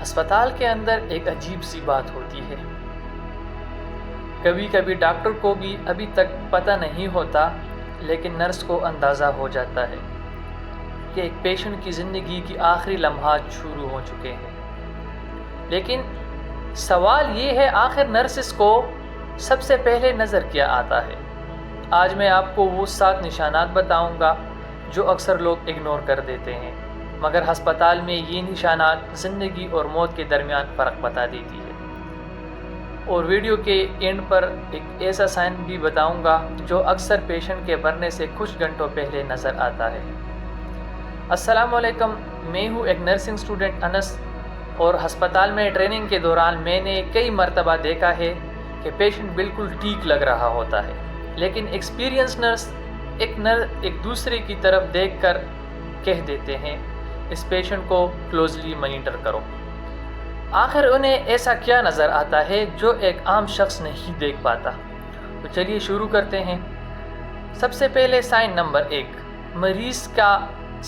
ہسپتال کے اندر ایک عجیب سی بات ہوتی ہے. کبھی کبھی ڈاکٹر کو بھی ابھی تک پتہ نہیں ہوتا، لیکن نرس کو اندازہ ہو جاتا ہے کہ ایک پیشنٹ کی زندگی کی آخری لمحات شروع ہو چکے ہیں. لیکن سوال یہ ہے، آخر نرسز کو سب سے پہلے نظر کیا آتا ہے؟ آج میں آپ کو وہ 7 نشانات بتاؤں گا جو اکثر لوگ اگنور کر دیتے ہیں، مگر ہسپتال میں یہ نشانات زندگی اور موت کے درمیان فرق بتا دیتی ہے. اور ویڈیو کے اینڈ پر ایک ایسا سائن بھی بتاؤں گا جو اکثر پیشنٹ کے مرنے سے کچھ گھنٹوں پہلے نظر آتا ہے. السلام علیکم، میں ہوں ایک نرسنگ اسٹوڈنٹ انس، اور ہسپتال میں ٹریننگ کے دوران میں نے کئی مرتبہ دیکھا ہے کہ پیشنٹ بالکل ٹھیک لگ رہا ہوتا ہے، لیکن ایکسپیرینس نرس ایک دوسرے کی طرف دیکھ کر کہہ دیتے ہیں اس پیشنٹ کو کلوزلی مانیٹر کرو. آخر انہیں ایسا کیا نظر آتا ہے جو ایک عام شخص نہیں دیکھ پاتا؟ تو چلیے شروع کرتے ہیں. سب سے پہلے سائن نمبر 1، مریض کا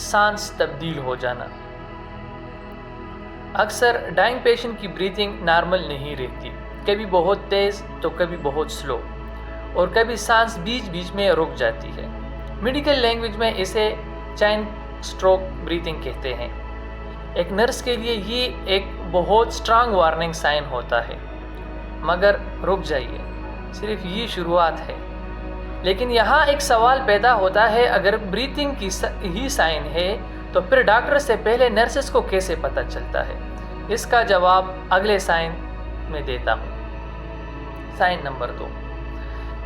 سانس تبدیل ہو جانا. اکثر ڈائنگ پیشنٹ کی بریتھنگ نارمل نہیں رہتی، کبھی بہت تیز تو کبھی بہت سلو، اور کبھی سانس بیچ بیچ میں رک جاتی ہے. میڈیکل لینگویج میں اسے چین سٹروک بریتھنگ کہتے ہیں. ایک نرس کے لیے یہ ایک بہت سٹرانگ وارننگ سائن ہوتا ہے، مگر رک جائیے، صرف یہ شروعات ہے. لیکن یہاں ایک سوال پیدا ہوتا ہے، اگر بریتھنگ کی ہی سائن ہے تو پھر ڈاکٹر سے پہلے نرسز کو کیسے پتہ چلتا ہے؟ اس کا جواب اگلے سائن میں دیتا ہوں. سائن نمبر 2،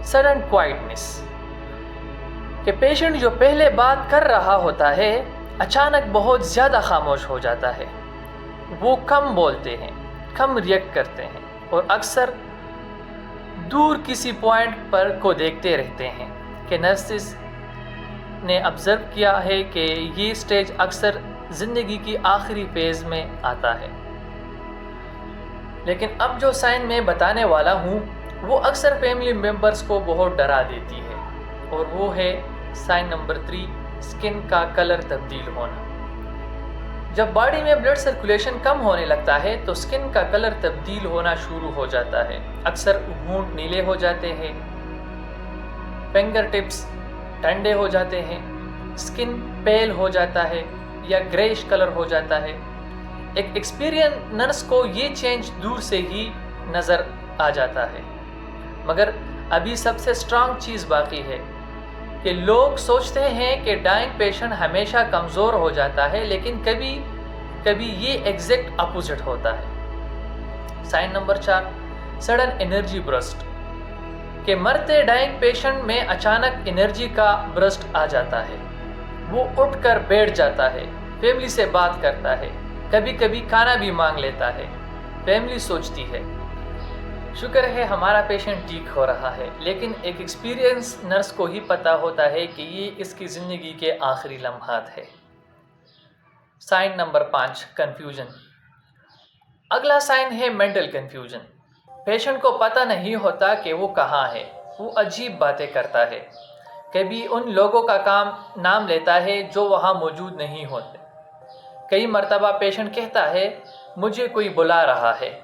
سڈن کوائٹنس، کہ پیشنٹ جو پہلے بات کر رہا ہوتا ہے اچانک بہت زیادہ خاموش ہو جاتا ہے. وہ کم بولتے ہیں، کم ریئیکٹ کرتے ہیں، اور اکثر دور کسی پوائنٹ پر کو دیکھتے رہتے ہیں. کہ نرسز نے آبزرو کیا ہے کہ یہ سٹیج اکثر زندگی کی آخری فیز میں آتا ہے. لیکن اب جو سائن میں بتانے والا ہوں وہ اکثر فیملی ممبرز کو بہت ڈرا دیتی ہے، اور وہ ہے سائن نمبر 3، سکن کا کلر تبدیل ہونا. جب باڈی میں بلڈ سرکولیشن کم ہونے لگتا ہے تو سکن کا کلر تبدیل ہونا شروع ہو جاتا ہے. اکثر ہونٹ نیلے ہو جاتے ہیں، فنگر ٹپس ٹھنڈے ہو جاتے ہیں، سکن پیل ہو جاتا ہے یا گریش کلر ہو جاتا ہے. ایک ایکسپیرینس نرس کو یہ چینج دور سے ہی نظر آ جاتا ہے. مگر ابھی سب سے سٹرانگ چیز باقی ہے کہ لوگ سوچتے ہیں کہ ڈائنگ پیشنٹ ہمیشہ کمزور ہو جاتا ہے، لیکن کبھی کبھی یہ ایگزیکٹ اپوزٹ ہوتا ہے. Sign number 4، sudden energy burst, کہ مرتے ڈائنگ پیشنٹ میں اچانک انرجی کا برسٹ آ جاتا ہے. وہ اٹھ کر بیٹھ جاتا ہے، فیملی سے بات کرتا ہے، کبھی کبھی کھانا بھی مانگ لیتا ہے. فیملی سوچتی ہے شکر ہے ہمارا پیشنٹ ٹھیک ہو رہا ہے، لیکن ایک ایکسپیرینس نرس کو ہی پتہ ہوتا ہے کہ یہ اس کی زندگی کے آخری لمحات ہے. Sign number 5، confusion. اگلا سائن ہے مینٹل کنفیوژن. پیشنٹ کو پتہ نہیں ہوتا کہ وہ کہاں ہے، وہ عجیب باتیں کرتا ہے، کبھی ان لوگوں کا نام لیتا ہے جو وہاں موجود نہیں ہوتے. کئی مرتبہ پیشنٹ کہتا ہے مجھے کوئی بلا رہا ہے.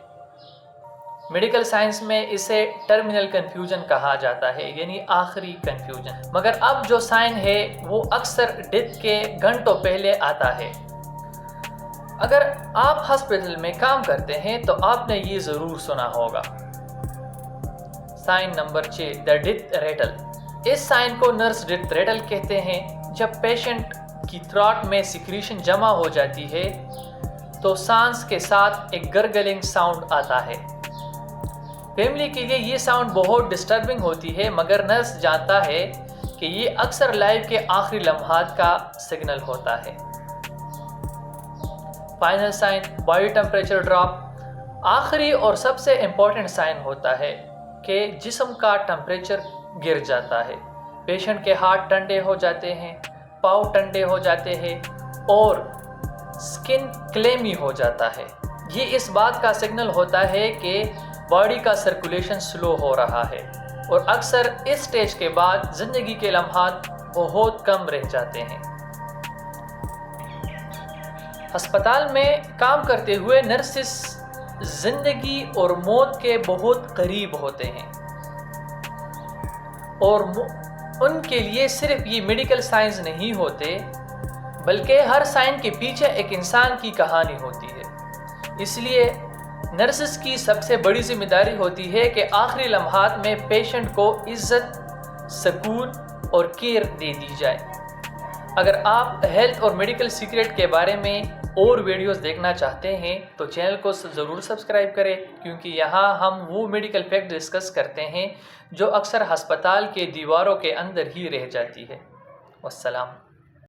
میڈیکل سائنس میں اسے ٹرمینل کنفیوژن کہا جاتا ہے، یعنی آخری کنفیوژن. مگر اب جو سائن ہے وہ اکثر ڈیتھ کے گھنٹوں پہلے آتا ہے. اگر آپ ہاسپٹل میں کام کرتے ہیں تو آپ نے یہ ضرور سنا ہوگا. Sign number 6، the death rattle. اس سائن کو نرس ڈیتھ ریٹل کہتے ہیں. جب پیشنٹ کی تھروٹ میں سیکریشن جمع ہو جاتی ہے تو سانس کے ساتھ ایک گرگلنگ ساؤنڈ آتا ہے. فیملی کے لیے یہ ساؤنڈ بہت ڈسٹربنگ ہوتی ہے، مگر نرس جانتا ہے کہ یہ اکثر لائف کے آخری لمحات کا سگنل ہوتا ہے. Final sign, body temperature drop. آخری اور سب سے امپورٹنٹ سائن ہوتا ہے کہ جسم کا ٹمپریچر گر جاتا ہے. پیشنٹ کے ہاتھ ٹھنڈے ہو جاتے ہیں، پاؤں ٹھنڈے ہو جاتے ہیں، اور سکن کلیمی ہو جاتا ہے. یہ اس بات کا سگنل ہوتا ہے کہ باڈی کا سرکولیشن سلو ہو رہا ہے، اور اکثر اس سٹیج کے بعد زندگی کے لمحات بہت کم رہ جاتے ہیں. ہسپتال میں کام کرتے ہوئے نرسز زندگی اور موت کے بہت قریب ہوتے ہیں، اور ان کے لیے صرف یہ میڈیکل سائنس نہیں ہوتے بلکہ ہر سائن کے پیچھے ایک انسان کی کہانی ہوتی ہے۔ اس لیے نرسز کی سب سے بڑی ذمہ داری ہوتی ہے کہ آخری لمحات میں پیشنٹ کو عزت، سکون اور کیئر دے دی جائے۔ اگر آپ ہیلتھ اور میڈیکل سیکرٹ کے بارے میں اور ویڈیوز دیکھنا چاہتے ہیں تو چینل کو ضرور سبسکرائب کریں، کیونکہ یہاں ہم وہ میڈیکل فیکٹ ڈسکس کرتے ہیں جو اکثر ہسپتال کے دیواروں کے اندر ہی رہ جاتی ہے۔ والسلام۔